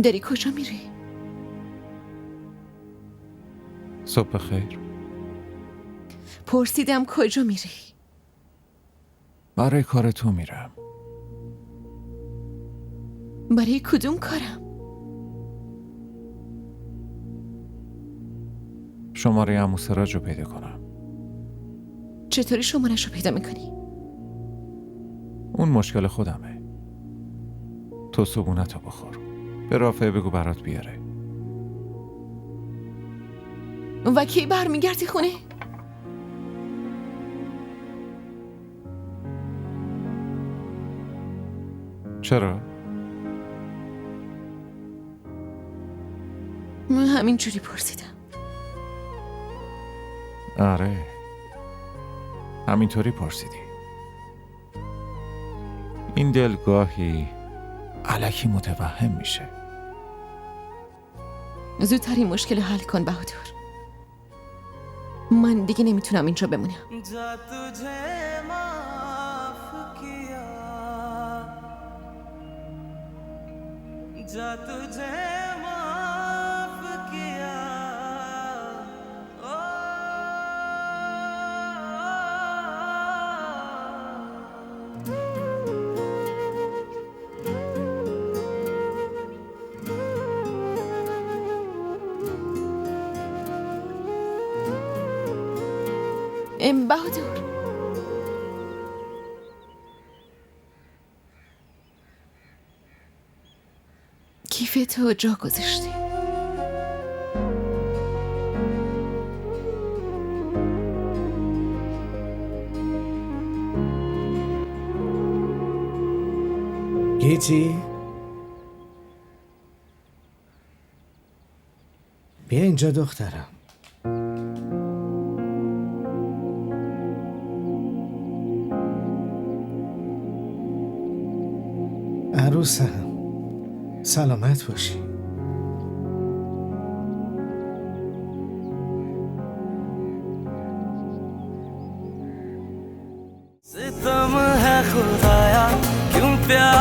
داری کجا میری؟ صبح خیر. پرسیدم کجا میری؟ برای کار تو میرم. برای کدوم کارم؟ شماره عمو سراج رو پیدا کنم. چطوری شمارش رو پیدا میکنی؟ اون مشکل خودمه. تو صبونتو بخور. به رافعه بگو برات بیاره. و کی برمیگردی خونه؟ چرا؟ من همینجوری پرسیدم. آره، همینطوری پرسیدی. این دل گاهی الکی متوهم میشه. زودتر این مشکل حل کن بهادر. من دیگه نمیتونم اینجا بمونم. بهادر، کیف تو جا گذاشتی. گیتی؟ بیا اینجا دخترم. عروسم، سلامت باشی. सितम है खुदाया क्यों प्यार